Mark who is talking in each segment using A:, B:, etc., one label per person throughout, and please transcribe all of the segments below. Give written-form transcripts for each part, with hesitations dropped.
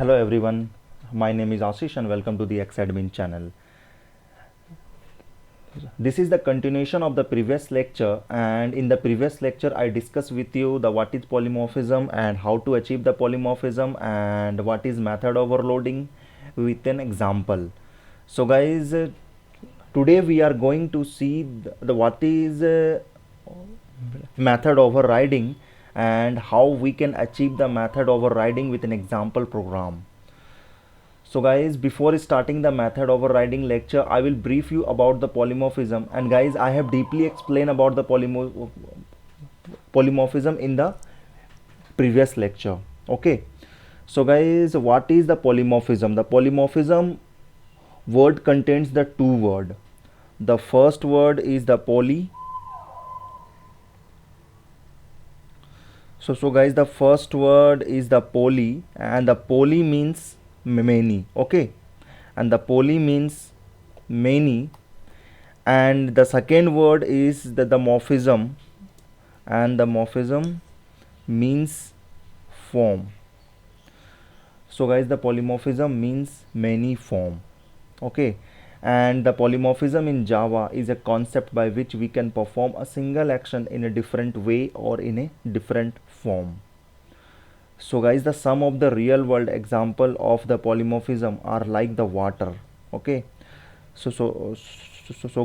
A: Hello everyone, my name is Ashish and welcome to the Xadmin channel. This is the continuation of the previous lecture, and in the previous lecture I discussed with you the what is polymorphism and how to achieve the polymorphism and what is method overloading with an example. So guys, today we are going to see the what is method overriding and how we can achieve the method overriding with an example program. So guys, before starting the method overriding lecture, I will brief you about the polymorphism. And guys, I have deeply explained about the polymorphism in the previous lecture. Okay. So guys, what is the polymorphism? The polymorphism word contains the two word. The first word is the poly. So guys, the first word is the poly, and the poly means many. Okay, and the poly means many, and the second word is the morphism, and the morphism means form. So guys, the polymorphism means many form. Okay, and the polymorphism in Java is a concept by which we can perform a single action in a different way or in a different form. So guys, the sum of the real world example of the polymorphism are like the water. Okay, so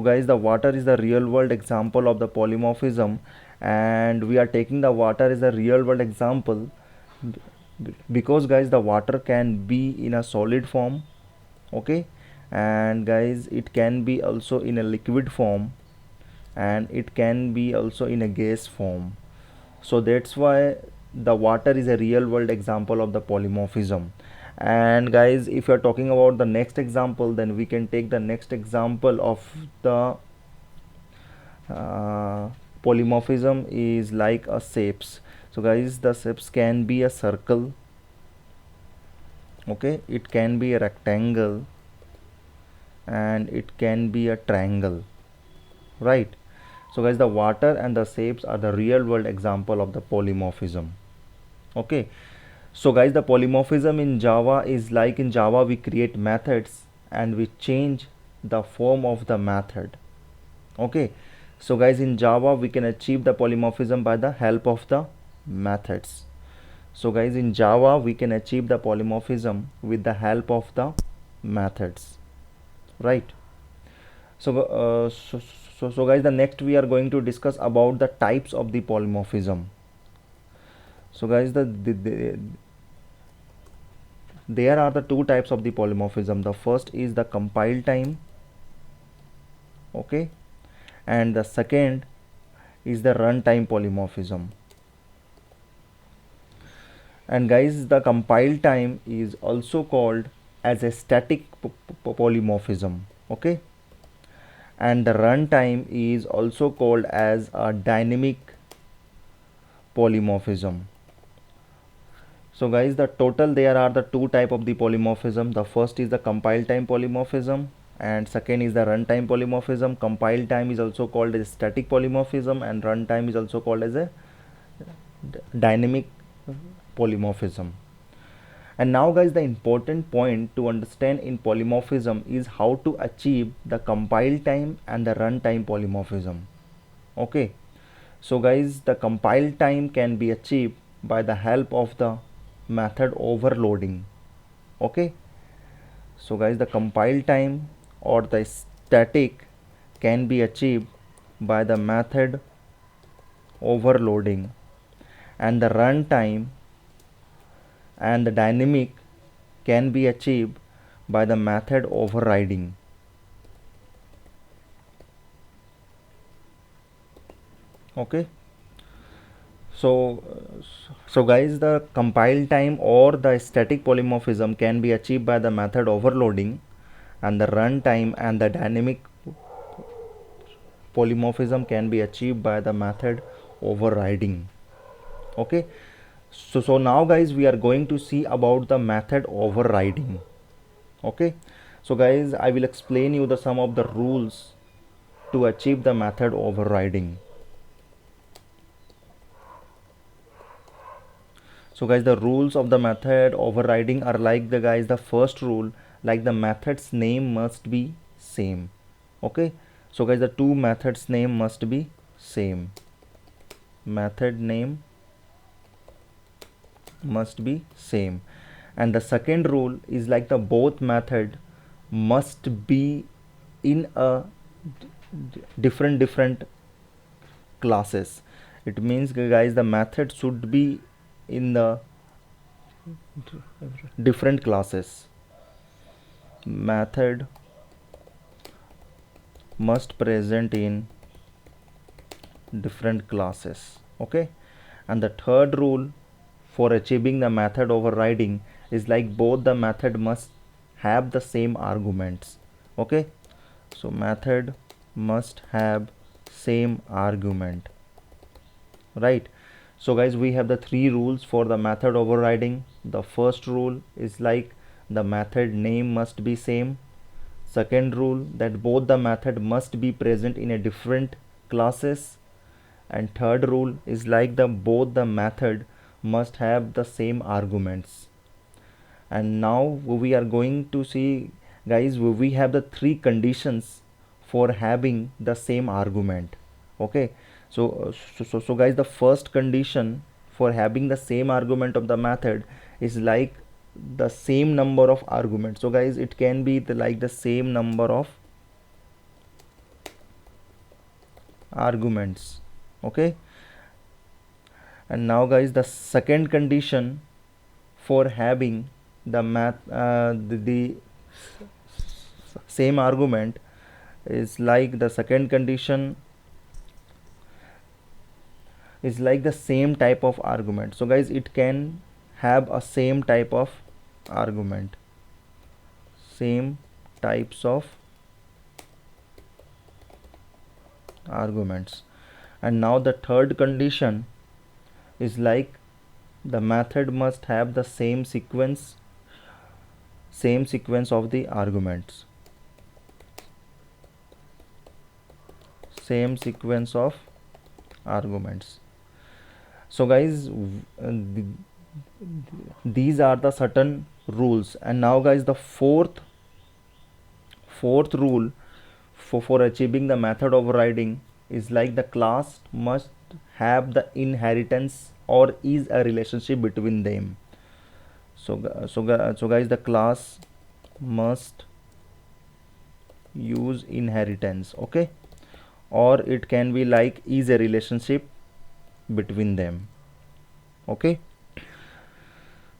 A: guys, the water is the real world example of the polymorphism, and we are taking the water as a real world example because guys, the water can be in a solid form. Okay, and guys, it can be also in a liquid form, and it can be also in a gas form. So that's why the water is a real world example of the polymorphism. And guys, if you're talking about the next example, then we can take the next example of the uh, polymorphism is like a shapes. So guys, the shapes can be a circle. Okay, it can be a rectangle, and it can be a triangle, right? So guys, the water and the shapes are the real world example of the polymorphism. Okay, so guys, the polymorphism in Java is like in Java we create methods and we change the form of the method. Okay, so guys, in Java we can achieve the polymorphism by the help of the methods. So guys, in Java we can achieve the polymorphism with the help of the methods, right? So guys, the next we are going to discuss about the types of the polymorphism. So guys, there are the two types of the polymorphism. The first is the compile time. Okay, and the second is the runtime polymorphism. And guys, the compile time is also called as a static polymorphism. Okay, and the runtime is also called as a dynamic polymorphism. So guys, the total there are the two type of the polymorphism. The first is the compile time polymorphism, and second is the runtime polymorphism. Compile time is also called as static polymorphism, and runtime is also called as a dynamic polymorphism. And now guys, the important point to understand in polymorphism is how to achieve the compile time and the runtime polymorphism. Okay, so guys, the compile time can be achieved by the help of the method overloading. Okay, so guys, the compile time or the static can be achieved by the method overloading, and the runtime and the dynamic can be achieved by the method overriding. Okay, so guys, the compile time or the static polymorphism can be achieved by the method overloading, and the runtime and the dynamic polymorphism can be achieved by the method overriding. Okay, so now guys, we are going to see about the method overriding. Okay, so guys, I will explain you the some of the rules to achieve the method overriding. So guys, the rules of the method overriding are like the first rule, like the method's name must be same. Okay, so guys, the two methods name must be same. Method name must be same. And the second rule is like the both method must be in a different classes. It means guys, the method should be in the different classes. Method must present in different classes. Okay, and the third rule for achieving the method overriding is like both the method must have the same arguments. Okay, so method must have same argument, right? So guys, we have the three rules for the method overriding. The first rule is like the method name must be same. Second rule, that both the method must be present in a different classes. And third rule is like the both the method must have the same arguments. And now we are going to see guys, we have the three conditions for having the same argument. Okay, so guys, the first condition for having the same argument of the method is like the same number of arguments. So guys, it can be like the same number of arguments. Okay, and now guys, the second condition for having the same argument is like the second condition is like the same type of argument. So guys, it can have a same type of argument, same types of arguments. And now the third condition is like the method must have the same sequence of the arguments, same sequence of arguments. So guys, these are the certain rules. And now guys, the fourth rule for achieving the method overriding is like the class must have the inheritance or is a relationship between them. So guys, the class must use inheritance. Okay, or it can be like is a relationship between them. Okay,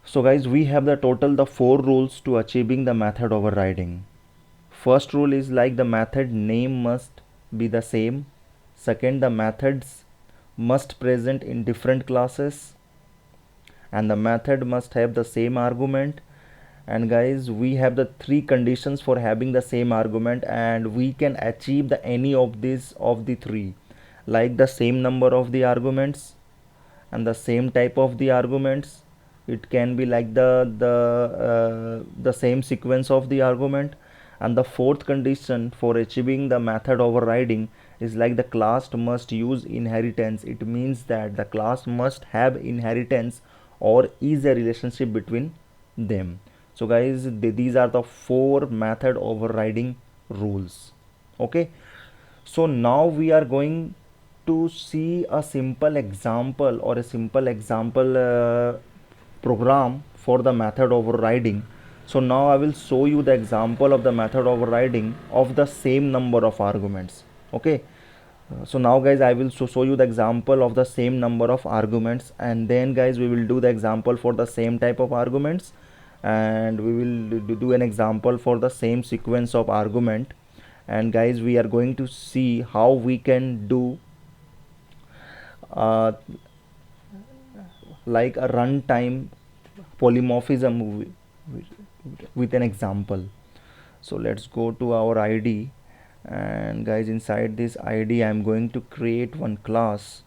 A: so guys, we have the total the four rules to achieving the method overriding. First rule is like the method name must be the same. Second, the methods must present in different classes, and the method must have the same argument. And guys, we have the three conditions for having the same argument, and we can achieve the any of these of the three, like the same number of the arguments and the same type of the arguments. It can be like the same sequence of the argument. And the fourth condition for achieving the method overriding is like the class must use inheritance. It means that the class must have inheritance or is a relationship between them. So guys, these are the four method overriding rules. Okay, so now we are going to see a simple example or a simple example program for the method overriding. So now I will show you the example of the method overriding of the same number of arguments. Okay, so now guys, I will show you the example of the same number of arguments, and then guys, we will do the example for the same type of arguments, and we will do an example for the same sequence of argument. And guys, we are going to see how we can do uh, like a runtime polymorphism with an example. So let's go to our id, and guys, inside this id I'm going to create one class.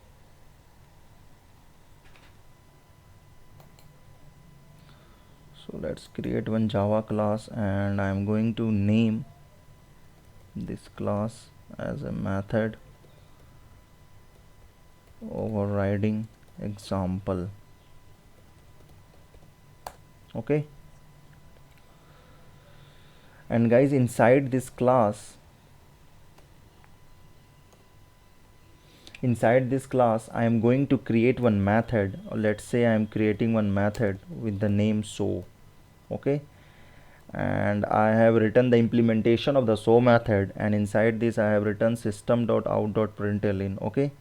A: So let's create one Java class, and I'm going to name this class as a method overriding example. okay. And guys, inside this class, I am going to create one method. Let's say I am creating one method with the name show, okay. And I have written the implementation of the show method, and inside this I have written system.out.println, okay.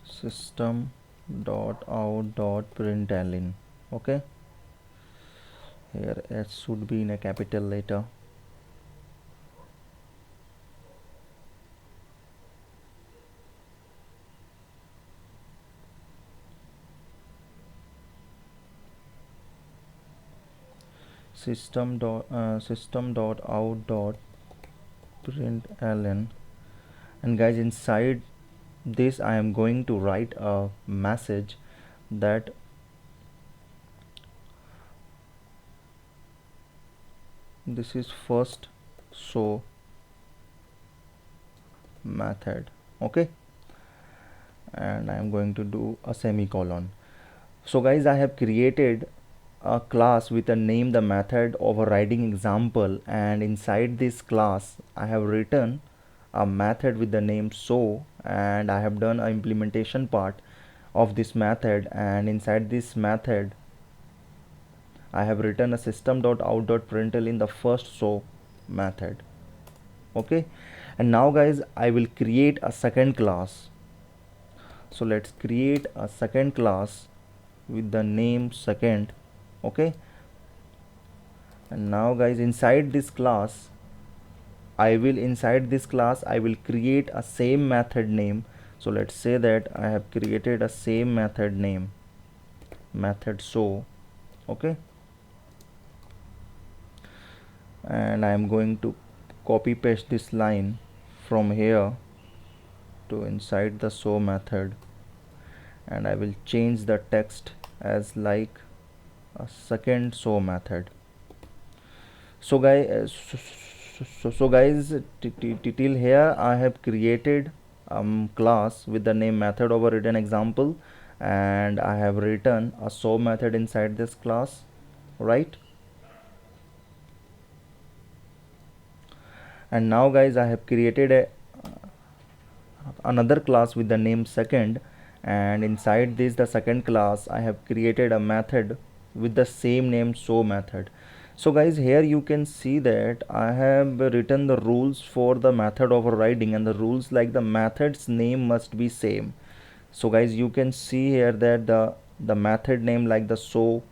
A: System.out.println, okay. Here it should be in a capital letter. System.out.println, and guys, inside this I am going to write a message that this is first show method, okay. And I am going to do a semicolon. So guys, I have created a class with a name the method overriding example, and inside this class I have written a method with the name show, and I have done an implementation part of this method, and inside this method I have written a system.out.println in the first show method, okay. And now guys, I will create a second class. So let's create a second class with the name second, okay. And now guys, inside this class I will create a same method name. So let's say that I have created a same method name, method show, okay. And I am going to copy paste this line from here to inside the show method, and I will change the text as like a second show method. So guys, till here I have created class with the name method overridden example, and I have written a show method inside this class, right. And now guys, I have created another class with the name second, and inside this the second class I have created a method with the same name show method. So guys, here you can see that I have written the rules for the method overriding, and the rules like the method's name must be same. So guys, you can see here that the method name like the show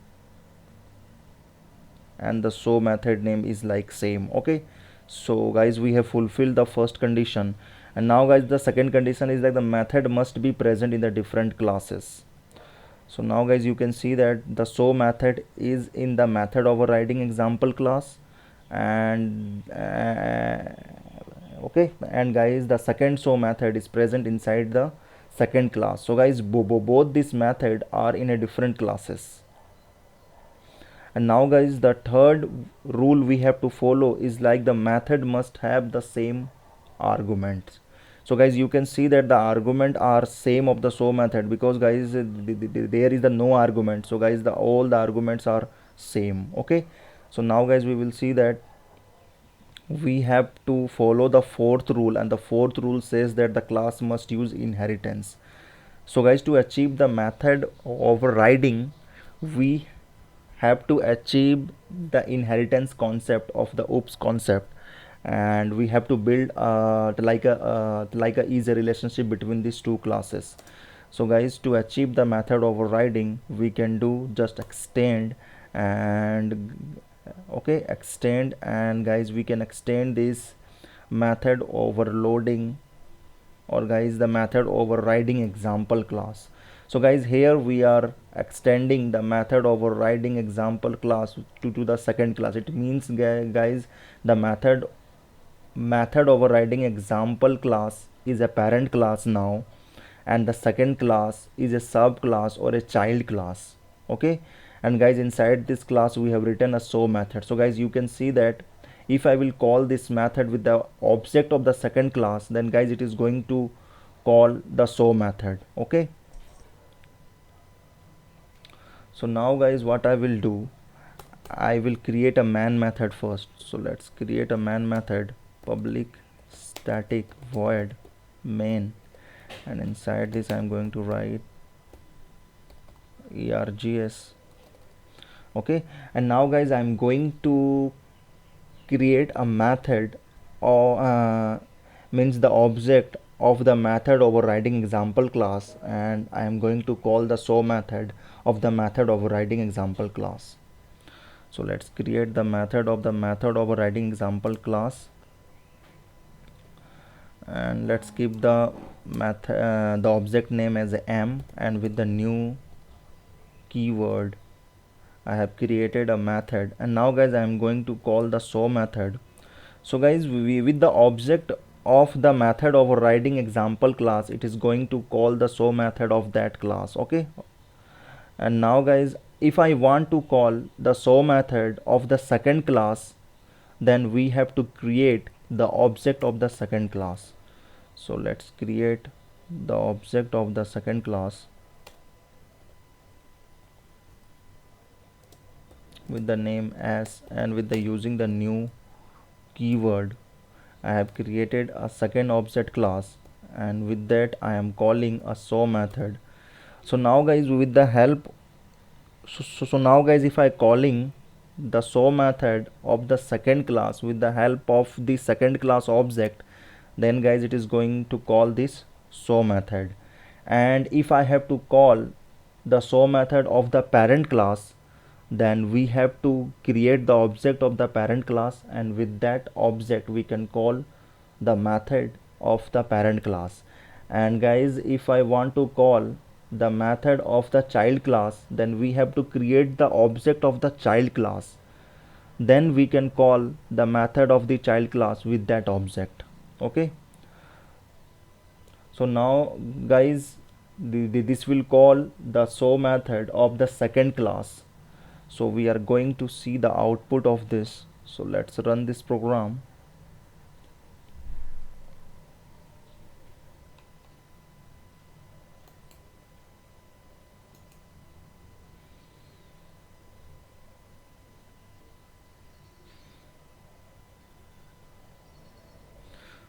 A: and the show method name is like same, okay. So guys, we have fulfilled the first condition, and now guys, the second condition is that the method must be present in the different classes. So now guys, you can see that the show method is in the method overriding example class, and okay, and guys, the second show method is present inside the second class. So guys, both this method are in a different classes. And now guys, the third rule we have to follow is like the method must have the same arguments. So guys, you can see that the argument are same of the show method, because guys, there is the no argument. So guys, all the arguments are same, okay. So now guys, we will see that we have to follow the fourth rule, and the fourth rule says that the class must use inheritance. So guys, to achieve the method overriding, we have to achieve the inheritance concept of the OOPS concept, and we have to build like a easy relationship between these two classes. So guys, to achieve the method overriding, we can do just extend, and okay, extend, and guys, we can extend this method overloading, or guys, the method overriding example class. So guys, here we are extending the method overriding example class to the second class. It means guys, the method overriding example class is a parent class now, and the second class is a subclass or a child class, okay. And guys, inside this class we have written a show method. So guys, you can see that if I will call this method with the object of the second class, then guys, it is going to call the show method. Okay, so now guys, what I will do, I will create a man method first. So let's create a man method, public static void main, and inside this I'm going to write args. Okay, and now guys, I'm going to create a method, or means the object of the method overriding example class, and I am going to call the show method of the method overriding example class. So let's create the method of the method overriding example class, and let's keep the the object name as m, and with the new keyword I have created a method. And now guys, I am going to call the show method. So guys, with the object of the method overriding example class, it is going to call the show method of that class. Okay, and now guys, if I want to call the show method of the second class, then we have to create the object of the second class. So let's create the object of the second class with the name as, and with the using the new keyword I have created a second object class, and with that I am calling a show method. So now guys, with the help, so now guys, if I calling the show method of the second class with the help of the second class object, then guys, it is going to call this show method. And if I have to call the show method of the parent class, then we have to create the object of the parent class, and with that object we can call the method of the parent class. And guys, if I want to call the method of the child class, then we have to create the object of the child class, then we can call the method of the child class with that object. Okay, so now guys, this will call the show method of the second class. So we are going to see the output of this. So let's run this program.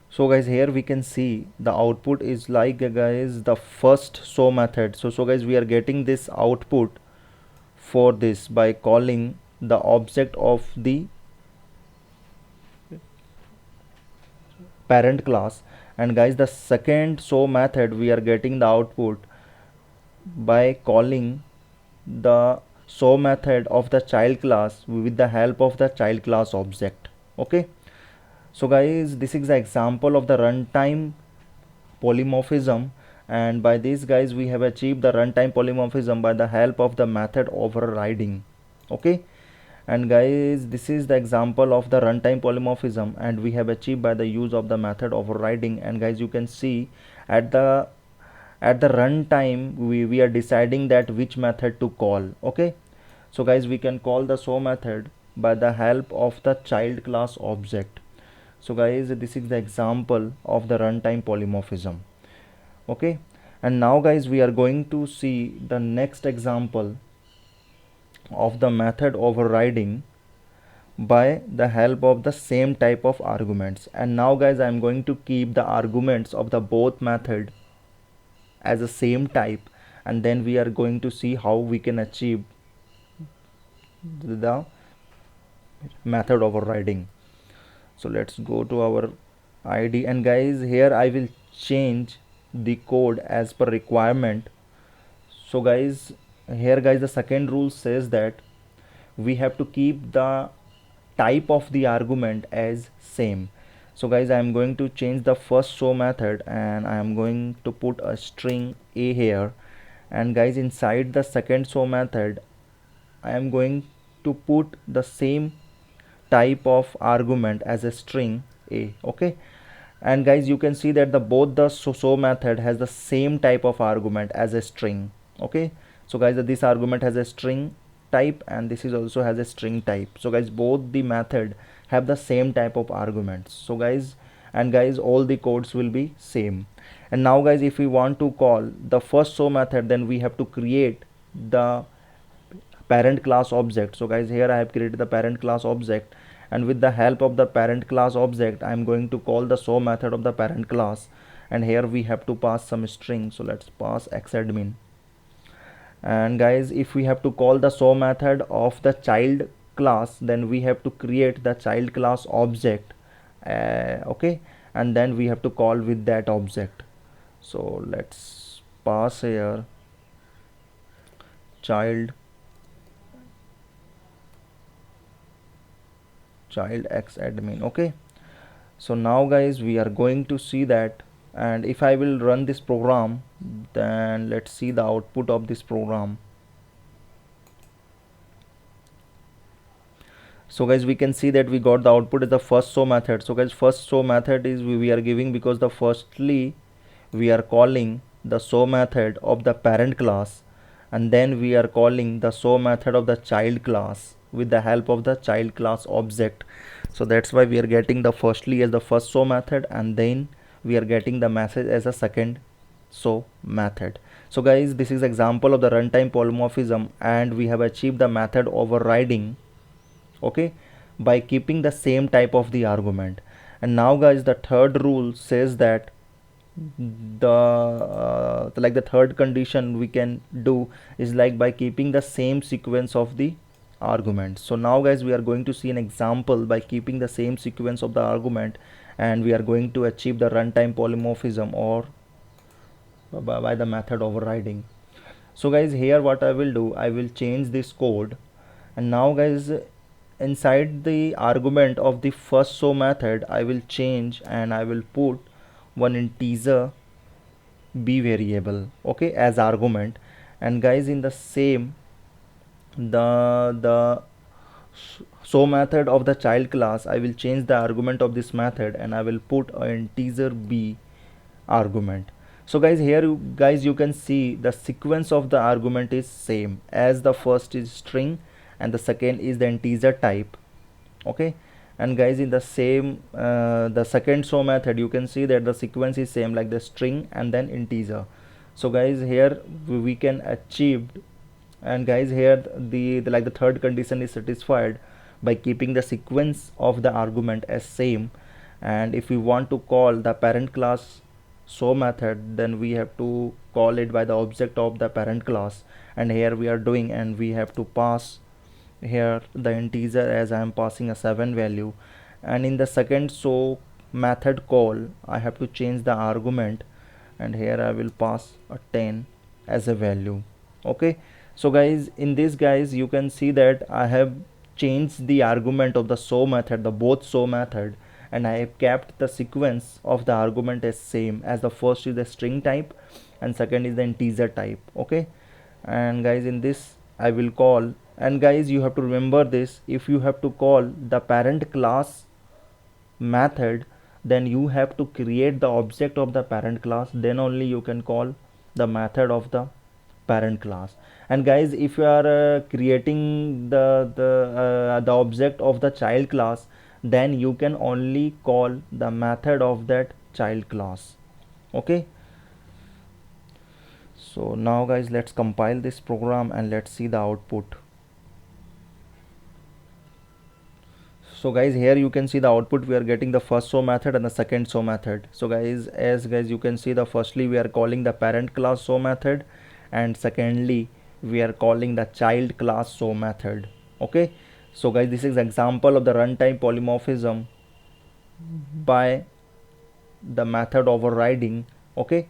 A: So guys, here we can see the output is like guys the first show method. So guys, we are getting this output for this by calling the object of the parent class. And guys, the second show method, we are getting the output by calling the show method of the child class with the help of the child class object. Okay, so guys, this is the example of the runtime polymorphism, and by this guys, we have achieved the runtime polymorphism by the help of the method overriding. Okay, and guys, this is the example of the runtime polymorphism, and we have achieved by the use of the method overriding. And guys, you can see at the runtime we are deciding that which method to call. Okay, so guys, we can call the show method by the help of the child class object. So guys, this is the example of the runtime polymorphism. Okay, and now guys, we are going to see the next example of the method overriding by the help of the same type of arguments. And now guys, I am going to keep the arguments of the both method as the same type, and then we are going to see how we can achieve the method overriding. So let's go to our id, and guys, here I will change the code as per requirement. So guys, here guys, the second rule says that we have to keep the type of the argument as same. So guys, I am going to change the first show method, and I am going to put a string a here. And guys, inside the second show method, I am going to put the same type of argument as a string a. Okay, and guys, you can see that the both the show method has the same type of argument as a string. Okay, so guys, this argument has a string type, and this is also has a string type. So guys, both the method have the same type of arguments. So guys, and guys all the codes will be same. And now guys, if we want to call the first show method, then we have to create the parent class object. So guys, here I have created the parent class object, and with the help of the parent class object I am going to call the show method of the parent class, and here we have to pass some string. So let's pass xadmin. And guys, if we have to call the show method of the child class, then we have to create the child class object, okay, and then we have to call with that object. So let's pass here child xadmin. Okay, so now guys, we are going to see that, and if I will run this program, then let's see the output of this program. So guys, we can see that we got the output as the first show method. So guys, first show method is we are giving because the firstly we are calling the show method of the parent class, and then we are calling the show method of the child class with the help of the child class object. So that's why we are getting the firstly as the first show method, and then we are getting the message as a second show method. So guys, this is example of the runtime polymorphism, and we have achieved the method overriding, okay, by keeping the same type of the argument. And now guys, the third rule says that the third condition we can do is like by keeping the same sequence of the argument. So now guys, we are going to see an example by keeping the same sequence of the argument, and we are going to achieve the runtime polymorphism or by the method overriding. So guys, here what I will do, I will change this code, and now guys, inside the argument of the first show method I will change and I will put one integer b variable, okay, as argument. And guys, in the same the show method of the child class, I will change the argument of this method and I will put an integer b argument. So guys, here you can see the sequence of the argument is same, as the first is string and the second is the integer type, okay. And guys, in the same the second show method, you can see that the sequence is same, like the string and then integer. So guys, here we can achieve, and guys, here the third condition is satisfied by keeping the sequence of the argument as same. And if we want to call the parent class show method, then we have to call it by the object of the parent class, and here we are doing, and we have to pass here the integer as I am passing a 7 value. And in the second show method call, I have to change the argument, and here I will pass a 10 as a value, okay. So guys, in this guys, you can see that I have changed the argument of the show method, the both show method, and I have kept the sequence of the argument as same, as the first is the string type and second is the integer type, okay. And guys, in this I will call, and guys, you have to remember this, if you have to call the parent class method, then you have to create the object of the parent class, then only you can call the method of the parent class. And guys, if you are creating the object of the child class, then you can only call the method of that child class, okay. So now guys, let's compile this program and let's see the output. So guys, here you can see the output, we are getting the first show method and the second show method. So guys, you can see, the firstly we are calling the parent class show method, and secondly we are calling the child class show method, okay. So guys, this is example of the runtime polymorphism by the method overriding, okay.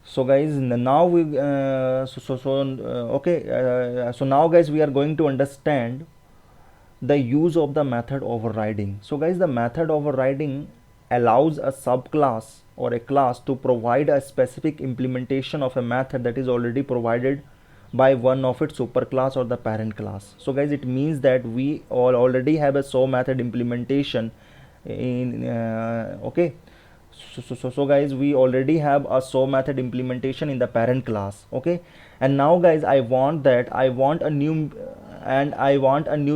A: So guys, now we so now guys, we are going to understand the use of the method overriding. So guys, the method overriding allows a subclass or a class to provide a specific implementation of a method that is already provided by one of its superclass or the parent class. So guys, it means that we already have a show method implementation in okay. So guys, we already have a show method implementation in the parent class, okay. And now guys, I want a new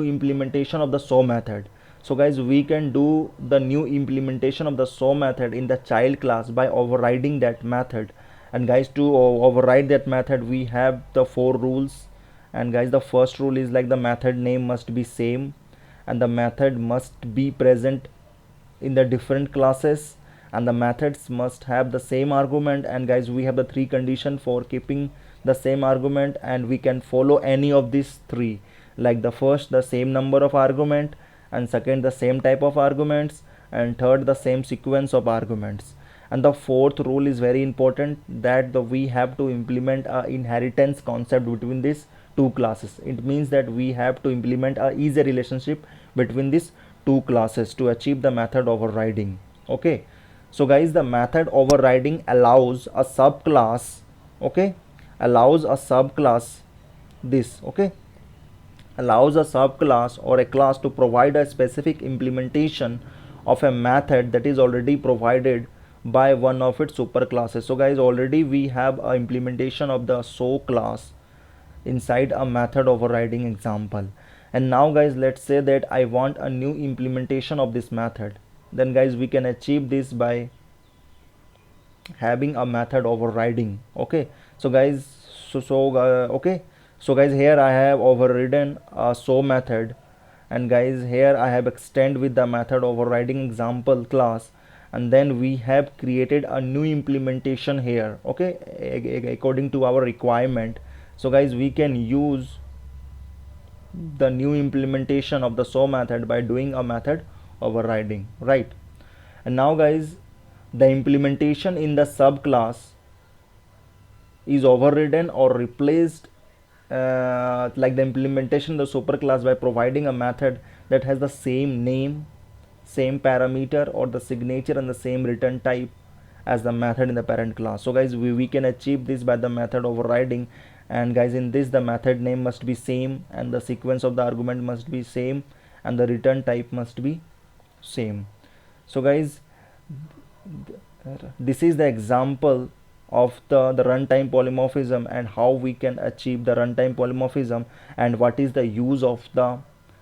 A: implementation of the show method. So guys, we can do the new implementation of the show method in the child class by overriding that method. And guys, to override that method, we have the 4 rules. And guys, the first rule is like the method name must be same, and the method must be present in the different classes, and the methods must have the same argument. And guys, we have the 3 condition for keeping the same argument, and we can follow any of these 3, like the first, the same number of argument, and second, the same type of arguments, and third, the same sequence of arguments. And the fourth rule is very important, that we have to implement a inheritance concept between these 2 classes. It means that we have to implement a easy relationship between these 2 classes to achieve the method overriding. Okay, so guys, the method overriding allows a subclass, okay, allows a subclass this, okay, allows a subclass or a class to provide a specific implementation of a method that is already provided by one of its superclasses. So guys, already we have a implementation of the show class inside a method overriding example. And now guys, let's say that I want a new implementation of this method. Then guys, we can achieve this by having a method overriding. Okay, so guys, okay, so guys, here I have overridden a show method, and guys, here I have extend with the method overriding example class, and then we have created a new implementation here, okay, according to our requirement. So guys, we can use the new implementation of the show method by doing a method overriding, right? And now guys, the implementation in the subclass is overridden or replaced, like the implementation of the superclass, by providing a method that has the same name, same parameter, or the signature and the same return type as the method in the parent class. So guys, we can achieve this by the method overriding. And guys, in this, the method name must be same, and the sequence of the argument must be same, and the return type must be same. So guys, this is the example of the runtime polymorphism, and how we can achieve the runtime polymorphism, and what is the use of the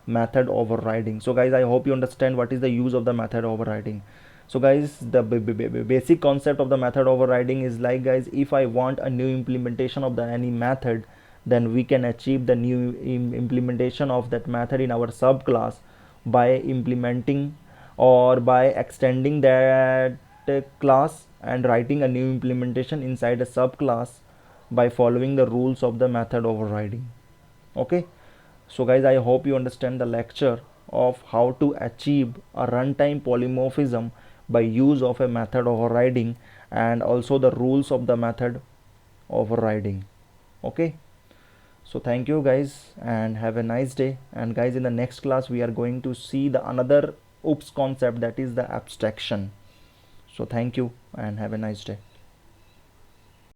A: method overriding. So guys, I hope you understand what is the use of the method overriding. So guys, the basic concept of the method overriding is like, guys, if I want a new implementation of the any method, then we can achieve the new implementation of that method in our subclass by implementing or by extending that class and writing a new implementation inside a subclass by following the rules of the method overriding. Okay, so guys, I hope you understand the lecture of how to achieve a runtime polymorphism by use of a method overriding, and also the rules of the method overriding. Okay, so thank you guys, and have a nice day. And guys, in the next class we are going to see the another OOPS concept, that is the abstraction. So thank you and have a nice day.